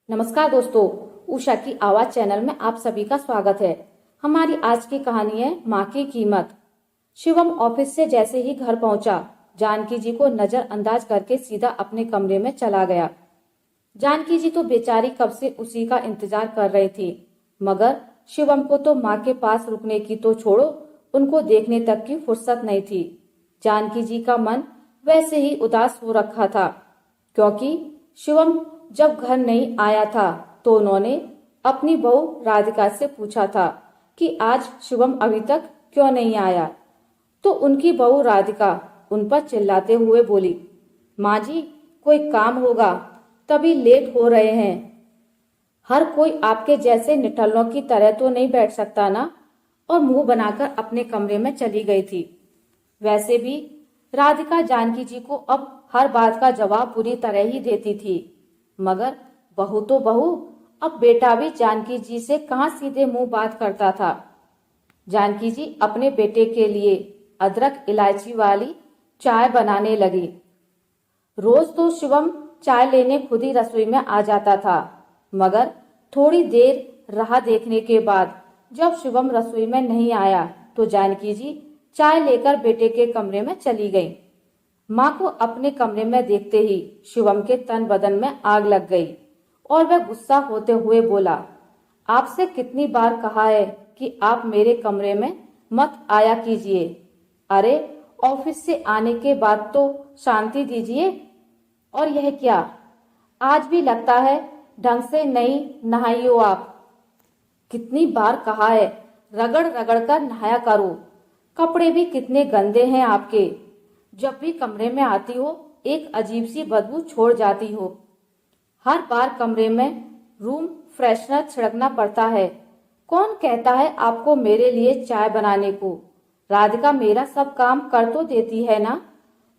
नमस्कार दोस्तों, उषा की आवाज चैनल में आप सभी का स्वागत है। हमारी आज की कहानी है माँ की कीमत। शिवम ऑफिस से जैसे ही घर पहुंचा, जानकी जी को नजरअंदाज करके सीधा अपने कमरे में चला गया। जानकी जी तो बेचारी कब से उसी का इंतजार कर रही थी, मगर शिवम को तो माँ के पास रुकने की तो छोड़ो, उनको देखने तक की फुर्सत नहीं थी। जानकी जी का मन वैसे ही उदास हो रखा था, क्योंकि शिवम जब घर नहीं आया था तो उन्होंने अपनी बहू राधिका से पूछा था कि आज शिवम अभी तक क्यों नहीं आया। तो उनकी बहू राधिका उन पर चिल्लाते हुए बोली, माँ जी कोई काम होगा, तभी लेट हो रहे हैं। हर कोई आपके जैसे निठल्लों की तरह तो नहीं बैठ सकता ना। और मुंह बनाकर अपने कमरे में चली गई थी। वैसे भी राधिका जानकी जी को अब हर बात का जवाब पूरी तरह ही देती थी, मगर बहू तो बहू, अब बेटा भी जानकी जी से कहाँ सीधे मुंह बात करता था। जानकी जी अपने बेटे के लिए अदरक इलायची वाली चाय बनाने लगी। रोज तो शिवम चाय लेने खुद ही रसोई में आ जाता था, मगर थोड़ी देर राह देखने के बाद जब शिवम रसोई में नहीं आया तो जानकी जी चाय लेकर बेटे के कमरे में चली गई। माँ को अपने कमरे में देखते ही शिवम के तन बदन में आग लग गई और वह गुस्सा होते हुए बोला, आपसे कितनी बार कहा है कि आप मेरे कमरे में मत आया कीजिए। अरे ऑफिस से आने के बाद तो शांति दीजिए। और यह क्या, आज भी लगता है ढंग से नहीं नहाई हो आप। कितनी बार कहा है रगड़ रगड़ कर नहाया करो। कपड़े भी कितने गंदे हैं आपके। जब भी कमरे में आती हो एक अजीब सी बदबू छोड़ जाती हो। हर बार कमरे में रूम फ्रेशनर छिड़कना पड़ता है। कौन कहता है आपको मेरे लिए चाय बनाने को। राधिका मेरा सब काम कर तो देती है ना।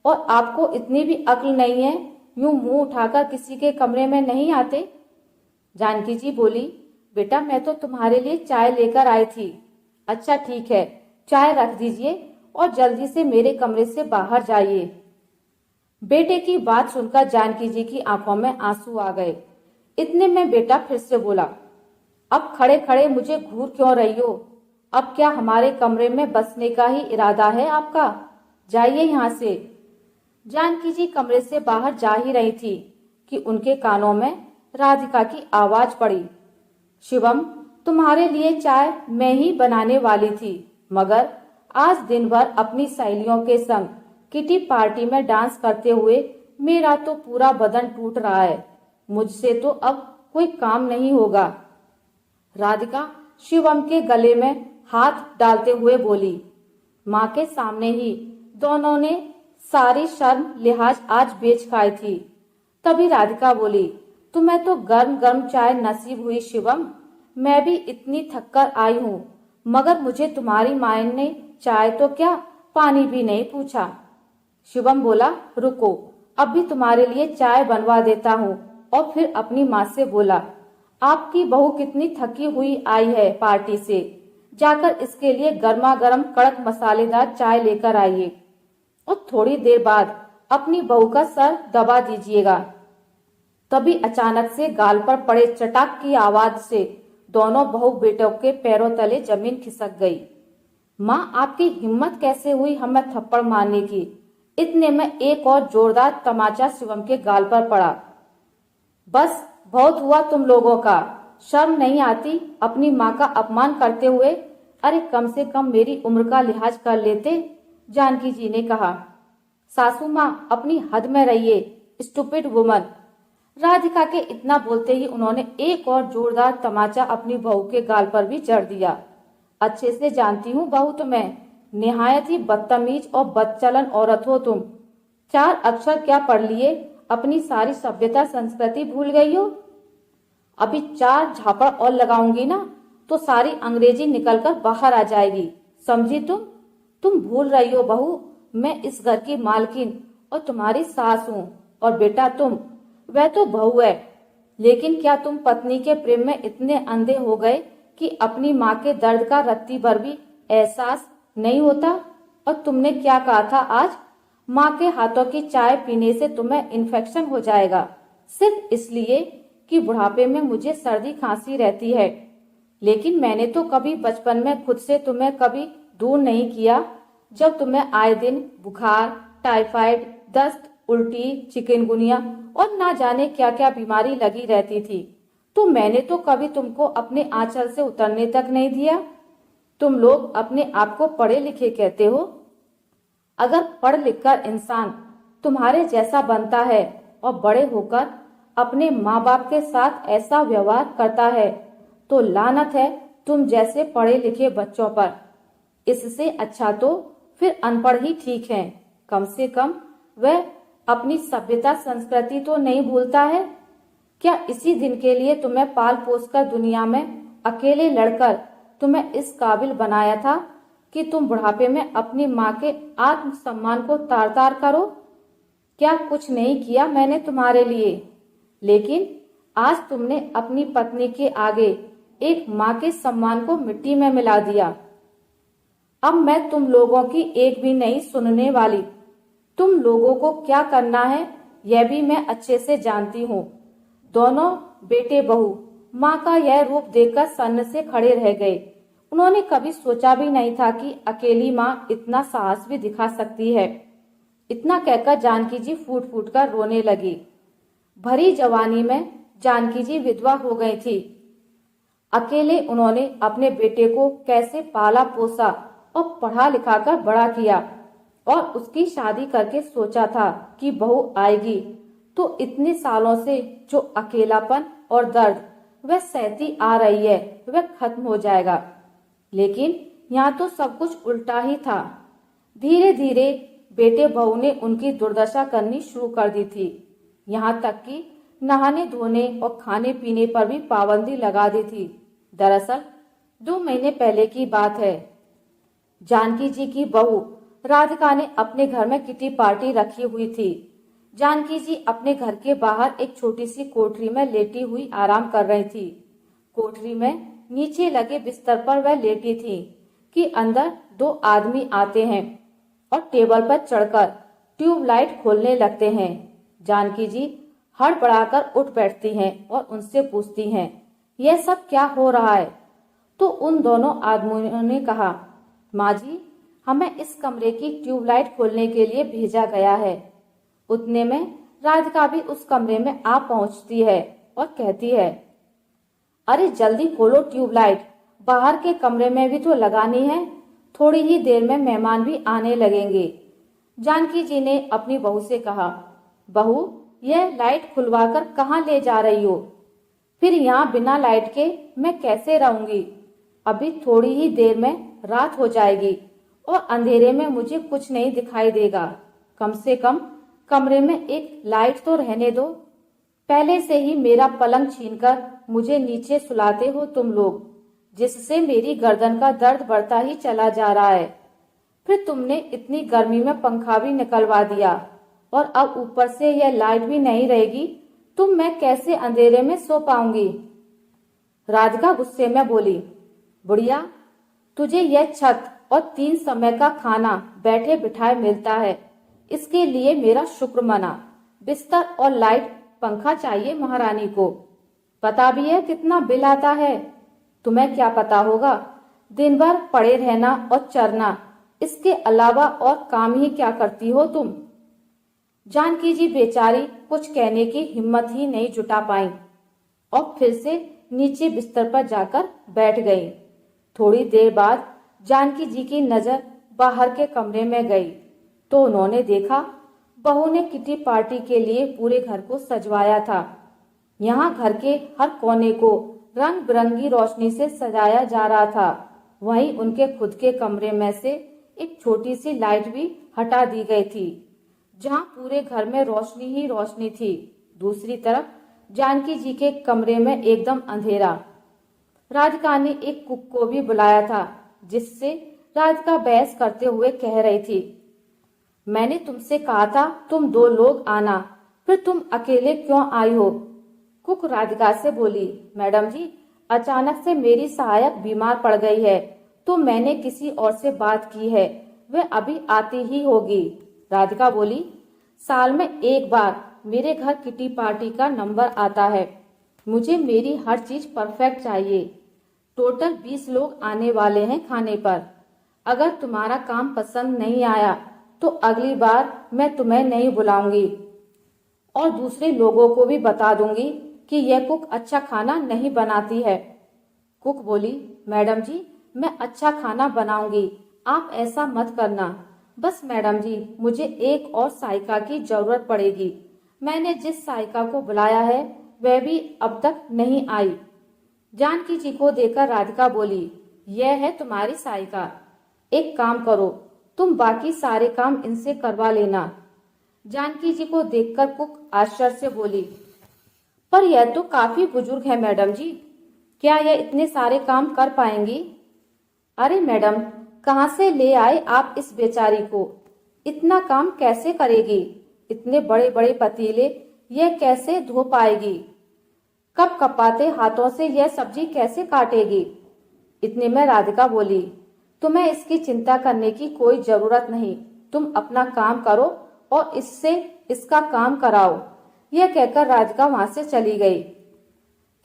और आपको इतनी भी अक्ल नहीं है, यूं मुंह उठाकर किसी के कमरे में नहीं आते। जानकी जी बोली, बेटा मैं तो तुम्हारे लिए चाय लेकर आई थी। अच्छा ठीक है, चाय रख दीजिए और जल्दी से मेरे कमरे से बाहर जाइए। बेटे की बात सुनकर जानकी जी की आंखों में आंसू आ गए। इतने में बेटा फिर से बोला, अब खड़े खड़े मुझे घूर क्यों रही हो। अब क्या हमारे कमरे में बसने का ही इरादा है आपका। जाइए यहाँ से। जानकी जी कमरे से बाहर जा ही रही थी कि उनके कानों में राधिका की आवाज पड़ी, शिवम तुम्हारे लिए चाय मैं ही बनाने वाली थी, मगर आज दिन भर अपनी सहेलियों के संग किटी पार्टी में डांस करते हुए मेरा तो पूरा बदन टूट रहा है। मुझसे तो अब कोई काम नहीं होगा। राधिका शिवम के गले में हाथ डालते हुए बोली। माँ के सामने ही दोनों ने सारी शर्म लिहाज आज बेच खाई थी। तभी राधिका बोली, तुम्हें तो गर्म गर्म चाय नसीब हुई शिवम। मैं भी इतनी थककर आई हूँ, मगर मुझे तुम्हारी माँ ने चाय तो क्या पानी भी नहीं पूछा। शिवम बोला, रुको अब भी तुम्हारे लिए चाय बनवा देता हूँ। और फिर अपनी माँ से बोला, आपकी बहू कितनी थकी हुई आई है पार्टी से, जाकर इसके लिए गर्मा गर्म कड़क मसालेदार चाय लेकर आइए। और थोड़ी देर बाद अपनी बहू का सर दबा दीजिएगा। तभी अचानक से गाल पर पड़े चटाक की आवाज से दोनों बहू बेटों के पैरों तले जमीन खिसक गई। माँ आपकी हिम्मत कैसे हुई हमें थप्पड़ मारने की। इतने में एक और जोरदार तमाचा शिवम के गाल पर पड़ा। बस बहुत हुआ तुम लोगों का, शर्म नहीं आती अपनी माँ का अपमान करते हुए। अरे कम से कम मेरी उम्र का लिहाज कर लेते। जानकी जी ने कहा, सासू माँ अपनी हद में रहिए, स्टूपिड वुमन। राधिका के इतना बोलते ही उन्होंने एक और जोरदार तमाचा अपनी बहू के गाल पर भी जड़ दिया। अच्छे से जानती हूँ बहू तुम्हें, निहायत ही बदतमीज और बदचलन औरत हो तुम। 4 अक्षर क्या पढ़ लिए, अपनी सारी सभ्यता संस्कृति भूल गई हो। अभी 4 झापड़ और लगाऊंगी ना तो सारी अंग्रेजी निकलकर बाहर आ जाएगी, समझी तुम भूल रही हो बहू, मैं इस घर की मालकिन और तुम्हारी सास हूँ। और बेटा तुम, वह तो बहू है, लेकिन क्या तुम पत्नी के प्रेम में इतने अंधे हो गए कि अपनी माँ के दर्द का रत्ती भर भी एहसास नहीं होता। और तुमने क्या कहा था आज, माँ के हाथों की चाय पीने से तुम्हें इन्फेक्शन हो जाएगा, सिर्फ इसलिए कि बुढ़ापे में मुझे सर्दी खांसी रहती है, लेकिन मैंने तो कभी बचपन में खुद से तुम्हें कभी दूर नहीं किया, जब तुम्हें आए दिन बुखार, टाइफाइड, दस्त, उल्टी, चिकनगुनिया और ना जाने क्या क्या बीमारी लगी रहती थी। तो मैंने तो कभी तुमको अपने आंचल से उतरने तक नहीं दिया। तुम लोग अपने आप को पढ़े लिखे कहते हो। अगर पढ़ लिखकर इंसान तुम्हारे जैसा बनता है और बड़े होकर अपने माँ बाप के साथ ऐसा व्यवहार करता है, तो लानत है तुम जैसे पढ़े लिखे बच्चों पर। इससे अच्छा तो फिर अनपढ़ ही ठीक है। कम से कम वह अपनी सभ्यता संस्कृति तो नहीं भूलता है। क्या इसी दिन के लिए तुम्हें पाल पोस कर दुनिया में अकेले लड़कर तुम्हें इस काबिल बनाया था कि तुम बुढ़ापे में अपनी माँ के आत्मसम्मान को तार तार करो? क्या कुछ नहीं किया मैंने तुम्हारे लिए, लेकिन आज तुमने अपनी पत्नी के आगे एक माँ के सम्मान को मिट्टी में मिला दिया। अब मैं तुम लोगों की एक भी नहीं सुनने वाली। तुम लोगों को क्या करना है यह भी मैं अच्छे से जानती हूँ। दोनों बेटे बहू माँ का यह रूप देखकर सन्न से खड़े रह गए। उन्होंने कभी सोचा भी नहीं था कि अकेली माँ इतना साहस भी दिखा सकती है। इतना कहकर जानकी जी फूट फूट कर रोने लगी। भरी जवानी में जानकी जी विधवा हो गई थी। अकेले उन्होंने अपने बेटे को कैसे पाला पोसा और पढ़ा लिखा कर बड़ा किया, और उसकी शादी करके सोचा था कि बहू आएगी तो इतने सालों से जो अकेलापन और दर्द वह सहती आ रही है वह खत्म हो जाएगा। लेकिन यहाँ तो सब कुछ उल्टा ही था। धीरे धीरे बेटे बहू ने उनकी दुर्दशा करनी शुरू कर दी थी। यहाँ तक कि नहाने धोने और खाने पीने पर भी पाबंदी लगा दी थी। दरअसल 2 महीने पहले की बात है। जानकी जी की बहू राधिका ने अपने घर में किटी पार्टी रखी हुई थी। जानकी जी अपने घर के बाहर एक छोटी सी कोठरी में लेटी हुई आराम कर रही थी। कोठरी में नीचे लगे बिस्तर पर वह लेटी थी कि अंदर 2 आदमी आते हैं और टेबल पर चढ़कर ट्यूबलाइट खोलने लगते हैं। जानकी जी हड़बड़ाकर उठ बैठती हैं और उनसे पूछती हैं, यह सब क्या हो रहा है? तो उन दोनों आदमियों ने कहा, माँ जी, हमें इस कमरे की ट्यूबलाइट खोलने के लिए भेजा गया है। उतने में राधिका भी उस कमरे में आ पहुंचती है और कहती है, अरे जल्दी खोलो ट्यूबलाइट, बाहर के कमरे में भी तो लगानी है। थोड़ी ही देर में मेहमान भी आने लगेंगे। जानकी जी ने अपनी बहू से कहा, बहू, यह लाइट खुलवाकर कहाँ ले जा रही हो? फिर यहाँ बिना लाइट के मैं कैसे रहूंगी? अभी थोड़ी ही देर में रात हो जाएगी और अंधेरे में मुझे कुछ नहीं दिखाई देगा। कम से कम कमरे में एक लाइट तो रहने दो। पहले से ही मेरा पलंग छीनकर मुझे नीचे सुलाते हो तुम लोग, जिससे मेरी गर्दन का दर्द बढ़ता ही चला जा रहा है। फिर तुमने इतनी गर्मी में पंखा भी निकलवा दिया और अब ऊपर से यह लाइट भी नहीं रहेगी तो मैं कैसे अंधेरे में सो पाऊंगी? राधिका गुस्से में बोली, बुढ़िया, तुझे यह छत और 3 समय का खाना बैठे बिठाए मिलता है, इसके लिए मेरा शुक्र मना। बिस्तर और लाइट पंखा चाहिए महारानी को। पता भी है कितना बिल आता है? तुम्हें क्या पता होगा? दिन भर पड़े रहना और चरना, इसके अलावा और काम ही क्या करती हो तुम? जानकी जी बेचारी कुछ कहने की हिम्मत ही नहीं जुटा पाई और फिर से नीचे बिस्तर पर जाकर बैठ गई। थोड़ी देर बाद जानकी जी की नजर बाहर के कमरे में गई तो उन्होंने देखा बहू ने किटी पार्टी के लिए पूरे घर को सजवाया था। यहाँ घर के हर कोने को रंग बिरंगी रोशनी से सजाया जा रहा था। वहीं उनके खुद के कमरे में से एक छोटी सी लाइट भी हटा दी गई थी, जहाँ पूरे घर में रोशनी ही रोशनी थी। दूसरी तरफ जानकी जी के कमरे में एकदम अंधेरा। राधिका ने एक कुक को भी बुलाया था, जिससे राधिका बहस करते हुए कह रही थी, मैंने तुमसे कहा था तुम 2 लोग आना, फिर तुम अकेले क्यों आई हो? कुक राधिका से बोली, मैडम जी, अचानक से मेरी सहायक बीमार पड़ गई है तो मैंने किसी और से बात की है, वह अभी आती ही होगी। राधिका बोली, साल में एक बार मेरे घर किटी पार्टी का नंबर आता है, मुझे मेरी हर चीज परफेक्ट चाहिए। टोटल 20 लोग आने वाले हैं खाने पर। अगर तुम्हारा काम पसंद नहीं आया तो अगली बार मैं तुम्हें नहीं बुलाऊंगी और दूसरे लोगों को भी बता दूंगी कि यह कुक अच्छा खाना नहीं बनाती है। कुक बोली, मैडम जी, मैं अच्छा खाना बनाऊंगी, आप ऐसा मत करना। बस मैडम जी, मुझे एक और सहायिका की जरूरत पड़ेगी। मैंने जिस सहायिका को बुलाया है वह भी अब तक नहीं आई। जानकी जी को देखकर राधिका बोली, यह है तुम्हारी सहायिका। एक काम करो, तुम बाकी सारे काम इनसे करवा लेना। जानकी जी को देखकर कुक आश्चर्य से बोली, पर यह तो काफी बुजुर्ग है मैडम जी, क्या यह इतने सारे काम कर पाएंगी? अरे मैडम, कहाँ से ले आए आप इस बेचारी को? इतना काम कैसे करेगी? इतने बड़े बड़े पतीले यह कैसे धो पाएगी? कप कपाते हाथों से यह सब्जी कैसे काटेगी? इतने में राधिका बोली, तुम्हें इसकी चिंता करने की कोई जरूरत नहीं, तुम अपना काम करो और इससे इसका काम कराओ। यह कहकर राधिका वहां से चली गई।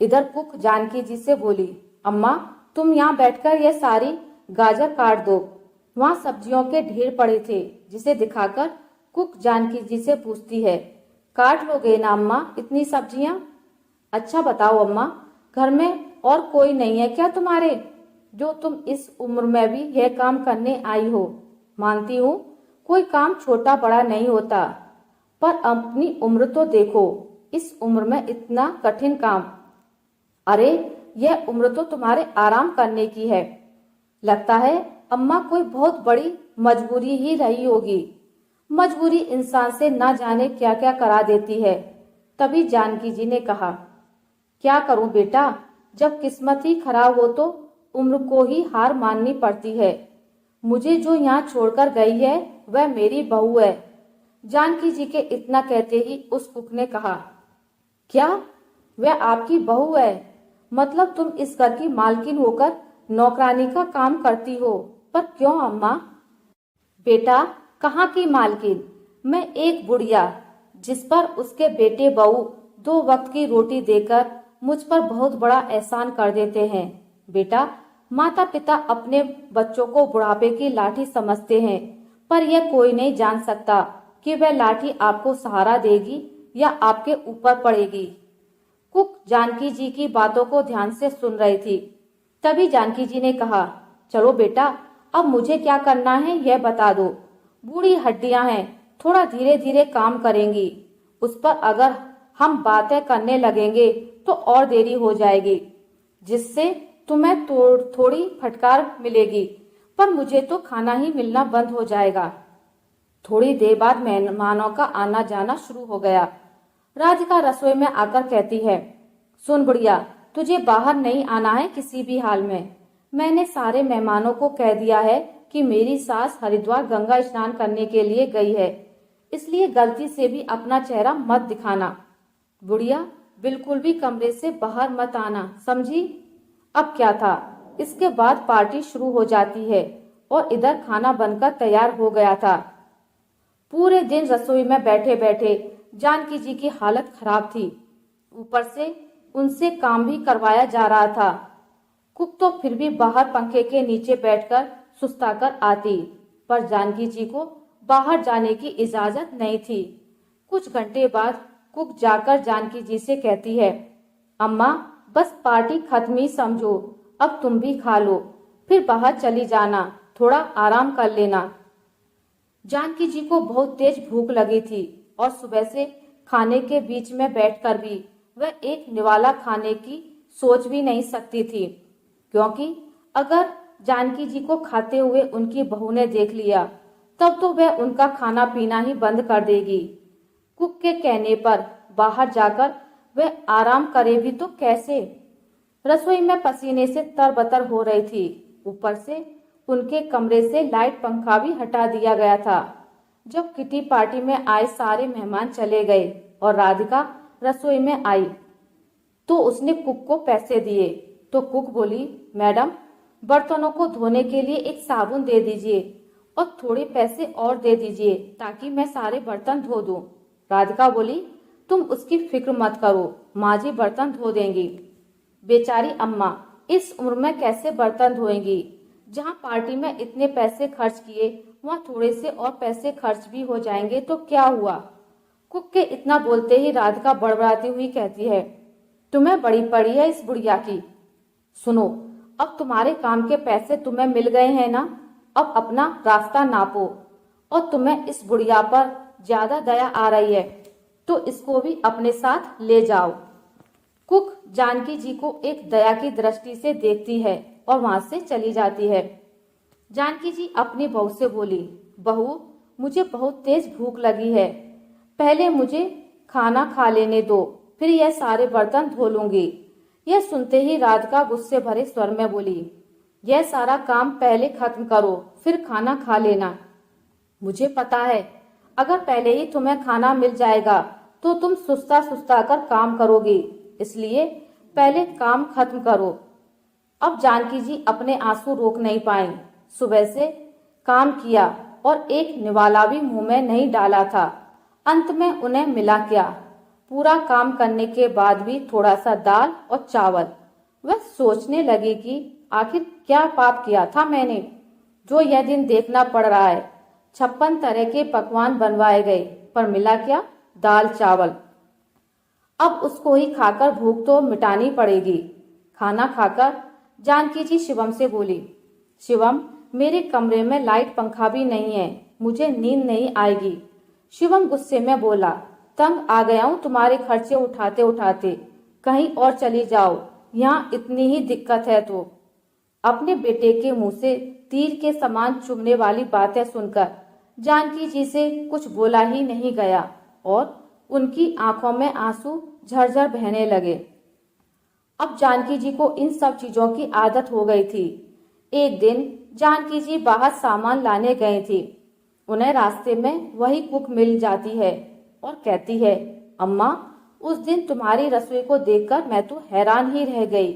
इधर कुक जानकी जी से बोली, अम्मा, तुम यहाँ बैठकर यह सारी गाजर काट दो। वहां सब्जियों के ढेर पड़े थे, जिसे दिखाकर कुक जानकी जी से पूछती है, काट लोगे ना अम्मा इतनी सब्जियां? अच्छा बताओ अम्मा, घर में और कोई नहीं है क्या तुम्हारे, जो तुम इस उम्र में भी यह काम करने आई हो? मानती हूँ कोई काम छोटा बड़ा नहीं होता, पर अपनी उम्र तो देखो, इस उम्र में इतना कठिन काम। अरे, यह उम्र तो तुम्हारे आराम करने की है। लगता है अम्मा कोई बहुत बड़ी मजबूरी ही रही होगी। मजबूरी इंसान से ना जाने क्या क्या करा देती है। तभी जानकी जी ने कहा, क्या करूं बेटा, जब किस्मत ही खराब हो तो उम्र को ही हार माननी पड़ती है। मुझे जो यहाँ छोड़कर गई है वह मेरी बहू है। जानकी जी के इतना कहते ही उस कुक ने कहा, क्या वह आपकी बहू है? मतलब तुम इस घर की मालकिन होकर नौकरानी का काम करती हो? पर क्यों अम्मा? बेटा, कहाँ की मालकिन? मैं एक बुढ़िया, जिस पर उसके बेटे बहू 2 वक्त की रोटी देकर मुझ पर बहुत बड़ा एहसान कर देते हैं। बेटा, माता पिता अपने बच्चों को बुढ़ापे की लाठी समझते हैं, पर यह कोई नहीं जान सकता कि वह लाठी आपको सहारा देगी या आपके ऊपर पड़ेगी। कुक जानकी जी की बातों को ध्यान से सुन रही थी। तभी जानकी जी ने कहा, चलो बेटा, अब मुझे क्या करना है यह बता दो। बूढ़ी हड्डियां हैं, थोड़ा धीरे धीरे काम करेंगी। उस पर अगर हम बातें करने लगेंगे तो और देरी हो जाएगी, जिससे तुम्हें थोड़ी फटकार मिलेगी, पर मुझे तो खाना ही मिलना बंद हो जाएगा। थोड़ी देर बाद मेहमानों का आना जाना शुरू हो गया। राधिका रसोई में आकर कहती है, सुन बुढ़िया, तुझे बाहर नहीं आना है किसी भी हाल में। मैंने सारे मेहमानों को कह दिया है कि मेरी सास हरिद्वार गंगा स्नान करने के लिए गई है, इसलिए गलती से भी अपना चेहरा मत दिखाना। बुढ़िया, बिल्कुल भी कमरे से बाहर मत आना, समझी? अब क्या था, इसके बाद पार्टी शुरू हो जाती है और इधर खाना बनकर तैयार हो गया था। पूरे दिन रसोई में बैठे बैठे जानकी जी की हालत खराब थी, ऊपर से उनसे काम भी करवाया जा रहा था। कुक तो फिर भी बाहर पंखे के नीचे बैठकर सुस्ताकर आती, पर जानकी जी को बाहर जाने की इजाजत नहीं थी। कुछ घंटे बाद कुक जाकर जानकी जी से कहती है, अम्मा, बस पार्टी खत्म ही समझो, अब तुम भी खा लो, फिर बाहर चली जाना, थोड़ा आराम कर लेना। जानकी जी को बहुत तेज भूख लगी थी और सुबह से खाने के बीच में बैठकर भी वह एक निवाला खाने की सोच भी नहीं सकती थी, क्योंकि अगर जानकी जी को खाते हुए उनकी बहू ने देख लिया तब तो वह उनका खाना पीना ही बंद कर देगी। कुक के कहने पर बाहर जाकर वह आराम करे भी तो कैसे? रसोई में पसीने से तरबतर हो रही थी, ऊपर से उनके कमरे से लाइट पंखा भी हटा दिया गया था। जब किटी पार्टी में आए सारे मेहमान चले गए और राधिका रसोई में आई तो उसने कुक को पैसे दिए, तो कुक बोली, मैडम, बर्तनों को धोने के लिए एक साबुन दे दीजिए और थोड़े पैसे और दे दीजिए ताकि मैं सारे बर्तन धो दूं। राधिका बोली, तुम उसकी फिक्र मत करो, माँ जी बर्तन धो देंगी। बेचारी अम्मा इस उम्र में कैसे बर्तन धोएंगी? जहाँ पार्टी में इतने पैसे खर्च किए वहाँ थोड़े से और पैसे खर्च भी हो जाएंगे तो क्या हुआ? कुक के इतना बोलते ही राधिका बड़बड़ाती हुई कहती है, तुम्हें बड़ी पड़ी है इस बुढ़िया की। सुनो, अब तुम्हारे काम के पैसे तुम्हें मिल गए हैं ना, अब अपना रास्ता नापो। और तुम्हें इस बुढ़िया पर ज्यादा दया आ रही है तो इसको भी अपने साथ ले जाओ। कुक जानकी जी को एक दया की दृष्टि से देखती है और वहां से चली जाती है। जानकी जी अपनी बहू से बोली, बहू मुझे बहुत तेज भूख लगी है, पहले मुझे खाना खा लेने दो, फिर यह सारे बर्तन धो लूंगी। यह सुनते ही राधिका गुस्से भरे स्वर में बोली, यह सारा काम पहले खत्म करो फिर खाना खा लेना। मुझे पता है अगर पहले ही तुम्हें खाना मिल जाएगा तो तुम सुस्ता सुस्ता कर काम करोगी, इसलिए पहले काम खत्म करो। अब जानकी जी अपने आंसू रोक नहीं पाई। सुबह से काम किया और एक निवाला भी मुंह में नहीं डाला था, अंत में उन्हें मिला क्या? पूरा काम करने के बाद भी थोड़ा सा दाल और चावल। वह सोचने लगी कि आखिर क्या पाप किया था मैंने, जो यह दिन देखना पड़ रहा है। 56 तरह के पकवान बनवाए गए पर मिला क्या? दाल चावल। अब उसको ही खाकर भूख तो मिटानी पड़ेगी। खाना खाकर जानकी जी शिवम से बोली, शिवम मेरे कमरे में लाइट पंखा भी नहीं है, मुझे नींद नहीं आएगी। शिवम गुस्से में बोला, तंग आ गया हूँ तुम्हारे खर्चे उठाते उठाते, कहीं और चली जाओ, यहाँ इतनी ही दिक्कत है तो। अपने बेटे के मुंह से तीर के समान चुभने वाली बातें सुनकर जानकी जी से कुछ बोला ही नहीं गया और उनकी आंखों में आंसू झरझर बहने लगे। अब जानकी जी को इन सब चीजों की आदत हो गई थी। एक दिन जानकी जी बाहर सामान लाने गए थे। उन्हें रास्ते में वही कुक मिल जाती है और कहती है, अम्मा उस दिन तुम्हारी रसोई को देखकर मैं तो हैरान ही रह गई।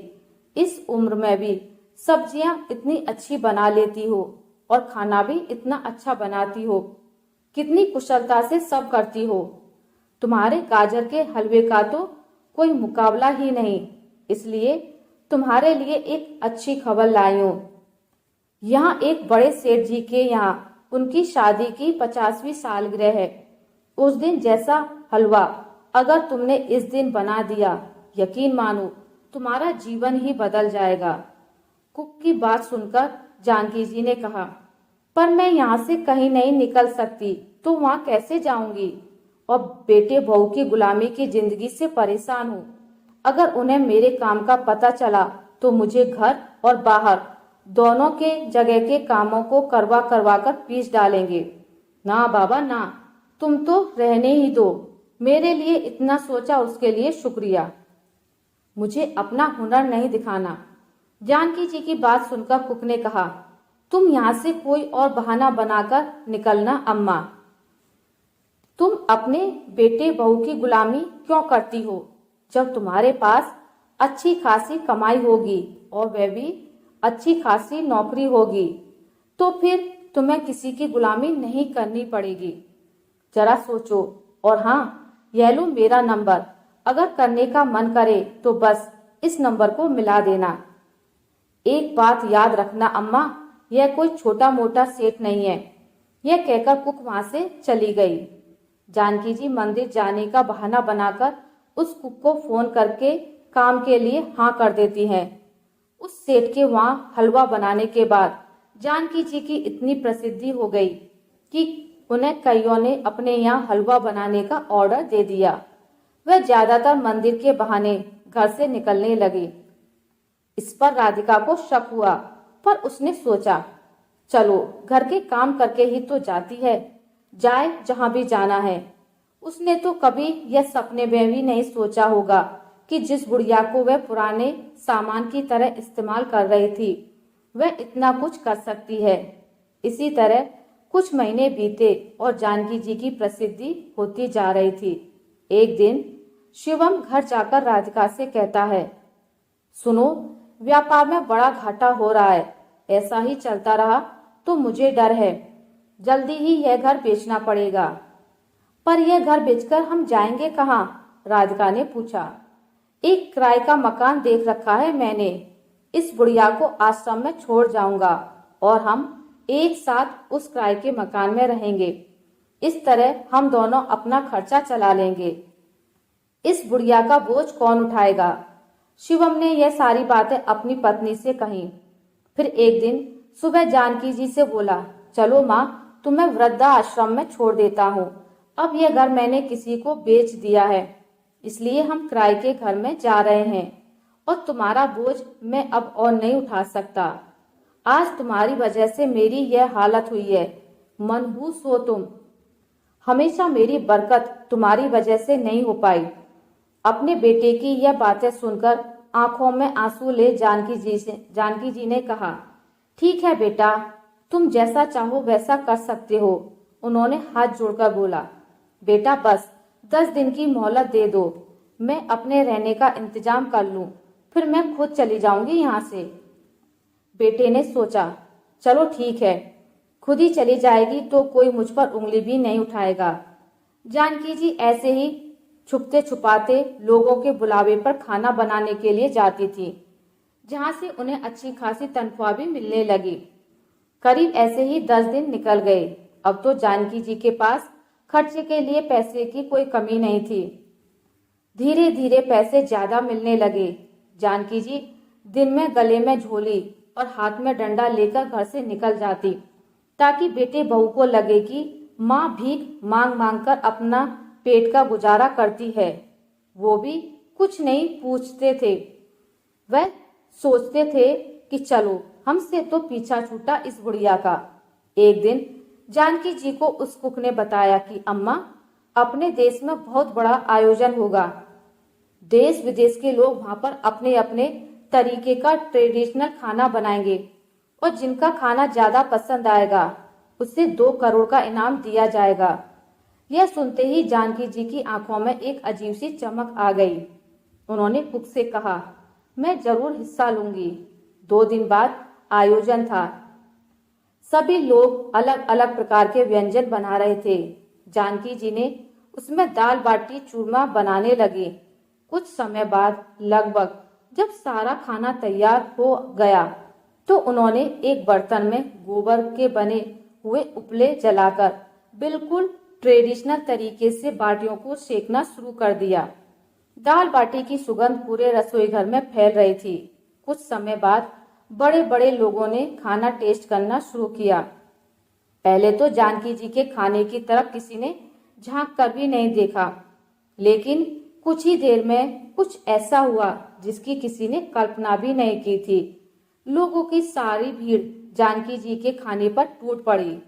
इस उम्र में भी सब्जियां इतनी अच्छी बना लेती हो और खाना भी इतना अच्छा बनाती हो, कितनी कुशलता से सब करती हो। तुम्हारे गाजर के हलवे का तो कोई मुकाबला ही नहीं, इसलिए तुम्हारे लिए एक अच्छी खबर लाई हूँ। यहाँ एक बड़े सेठ जी के यहाँ उनकी शादी की 50वीं सालगिरह है। उस दिन जैसा हलवा अगर तुमने इस दिन बना दिया, यकीन मानो तुम्हारा जीवन ही बदल जाएगा। कुक की बात सुनकर जानकी जी ने कहा, पर मैं यहाँ से कहीं नहीं निकल सकती तो वहाँ कैसे जाऊंगी? और बेटे बहू की गुलामी की जिंदगी से परेशान हूँ। अगर उन्हें मेरे काम का पता चला तो मुझे घर और बाहर दोनों के जगह के कामों को करवा करवा कर पीस डालेंगे। ना बाबा ना, तुम तो रहने ही दो। मेरे लिए इतना सोचा उसके लिए शुक्रिया। मुझे अपना हुनर नहीं दिखाना। जानकी जी की बात सुनकर कुक ने कहा, तुम यहाँ से कोई और बहाना बनाकर निकलना अम्मा। तुम अपने बेटे बहू की गुलामी क्यों करती हो? जब तुम्हारे पास अच्छी खासी कमाई होगी और वह भी अच्छी खासी नौकरी होगी तो फिर तुम्हें किसी की गुलामी नहीं करनी पड़ेगी। जरा सोचो। और हाँ, यह लो मेरा नंबर, अगर करने का मन करे तो बस इस नंबर को मिला देना। एक बात याद रखना अम्मा, यह कोई छोटा मोटा सेठ नहीं है। यह कहकर कुक वहां से चली गई। जानकी जी मंदिर जाने का बहाना बनाकर उस कुक को फोन करके काम के लिए हाँ कर देती हैं। उस सेठ के वहां हलवा बनाने के बाद जानकी जी की इतनी प्रसिद्धि हो गई कि उन्हें कईयों ने अपने यहाँ हलवा बनाने का ऑर्डर दे दिया। वह ज्यादातर मंदिर के बहाने घर से निकलने लगी। इस पर राधिका को शक हुआ, पर उसने सोचा, चलो घर के काम करके ही तो जाती है, जाए जहां भी जाना है। उसने तो कभी यह सपने में भी नहीं सोचा होगा कि जिस बुढ़िया को वह पुराने सामान की तरह इस्तेमाल कर रही थी वह इतना कुछ कर सकती है। इसी तरह कुछ महीने बीते और जानकी जी की प्रसिद्धि होती जा रही थी। एक दिन शिवम घर जाकर राधिका से कहता है, सुनो, व्यापार में बड़ा घाटा हो रहा है, ऐसा ही चलता रहा तो मुझे डर है जल्दी ही यह घर बेचना पड़ेगा। पर यह घर बेचकर हम जाएंगे कहाँ? राधिका ने पूछा। एक किराए का मकान देख रखा है मैंने। इस बुढ़िया को आश्रम में छोड़ जाऊंगा और हम एक साथ उस किराए के मकान में रहेंगे। इस तरह हम दोनों अपना खर्चा चला लेंगे। इस बुढ़िया का बोझ कौन उठाएगा? शिवम ने यह सारी बातें अपनी पत्नी से कही। फिर एक दिन सुबह जानकी जी से बोला, चलो माँ, तुम्हें वृद्धा आश्रम में छोड़ देता हूँ। अब यह घर मैंने किसी को बेच दिया है, इसलिए हम किराए के घर में जा रहे हैं और तुम्हारा बोझ मैं अब और नहीं उठा सकता। आज तुम्हारी वजह से मेरी यह हालत हुई है। मनहूस हो तुम। हमेशा मेरी बरकत तुम्हारी वजह से नहीं हो पाई। अपने बेटे की यह बातें सुनकर आंखों में आंसू ले जानकी जी ने कहा, ठीक है बेटा, तुम जैसा चाहो वैसा कर सकते हो। उन्होंने हाथ जोड़कर बोला, बेटा बस 10 दिन की मोहलत दे दो, मैं अपने रहने का इंतजाम कर लूं, फिर मैं खुद चली जाऊंगी यहाँ से। बेटे ने सोचा, चलो ठीक है, खुद ही चली जाएगी तो कोई मुझ पर उंगली भी नहीं उठाएगा। जानकी जी ऐसे ही छुपते छुपाते लोगों के बुलावे पर खाना बनाने के लिए जाती थी, जहाँ से उन्हें अच्छी खासी तनख्वाह भी मिलने लगी। करीब ऐसे ही 10 दिन निकल गए। अब तो जानकी जी के पास खर्चे के लिए पैसे की कोई कमी नहीं थी। धीरे धीरे पैसे ज्यादा मिलने लगे। जानकी जी दिन में गले में झोली और हाथ में डंडा लेकर घर से निकल जाती, ताकि बेटे बहू को लगे कि माँ भीख मांग मांग कर अपना पेट का गुजारा करती है। वो भी कुछ नहीं पूछते थे। वह सोचते थे कि चलो हमसे तो पीछा छूटा इस बुढ़िया का। एक दिन जानकी जी को उस कुक ने बताया कि अम्मा, अपने देश में बहुत बड़ा आयोजन होगा। देश विदेश के लोग वहां पर अपने अपने तरीके का ट्रेडिशनल खाना बनाएंगे और जिनका खाना ज्यादा पसंद आएगा उसे 2 करोड़ का इनाम दिया जाएगा। यह सुनते ही जानकी जी की आंखों में एक अजीब सी चमक आ गई। उन्होंने कुक से कहा, मैं जरूर हिस्सा लूंगी। 2 दिन बाद आयोजन था। सभी लोग अलग अलग प्रकार के व्यंजन बना रहे थे। जानकी जी ने उसमें दाल बाटी चूरमा बनाने लगे। कुछ समय बाद लगभग जब सारा खाना तैयार हो गया तो उन्होंने एक बर्तन में गोबर के बने हुए उपले जलाकर बिल्कुल ट्रेडिशनल तरीके से बाटियों को सेकना शुरू कर दिया। दाल बाटी की सुगंध पूरे रसोई घर में फैल रही थी। कुछ समय बाद बड़े बड़े लोगों ने खाना टेस्ट करना शुरू किया। पहले तो जानकी जी के खाने की तरफ किसी ने झांक कर भी नहीं देखा, लेकिन कुछ ही देर में कुछ ऐसा हुआ जिसकी किसी ने कल्पना भी नहीं की थी। लोगों की सारी भीड़ जानकी जी के खाने पर टूट पड़ी।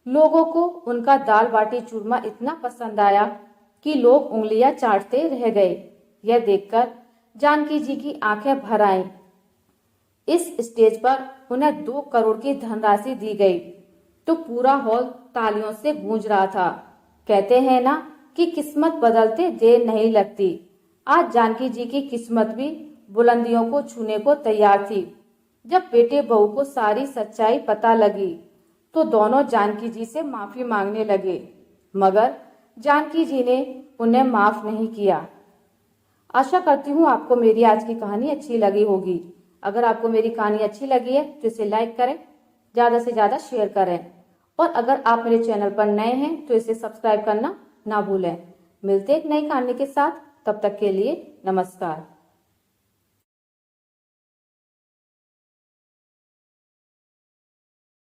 लोगों को उनका दाल बाटी चूरमा इतना पसंद आया कि लोग उंगलियां चाटते रह गए। यह देखकर जानकी जी की आंखें भर आईं। इस स्टेज पर उन्हें 2 करोड़ की धनराशि दी गई तो पूरा हॉल तालियों से गूंज रहा था। कहते हैं ना कि किस्मत बदलते देर नहीं लगती। आज जानकी जी की किस्मत भी बुलंदियों को छूने को तैयार थी। जब बेटे बहू को सारी सच्चाई पता लगी तो दोनों जानकी जी से माफी मांगने लगे, मगर जानकी जी ने उन्हें माफ नहीं किया। आशा करती हूँ आपको मेरी आज की कहानी अच्छी लगी होगी। अगर आपको मेरी कहानी अच्छी लगी है तो इसे लाइक करें, ज्यादा से ज्यादा शेयर करें और अगर आप मेरे चैनल पर नए हैं तो इसे सब्सक्राइब करना ना भूलें। मिलते एक नई कहानी के साथ, तब तक के लिए नमस्कार।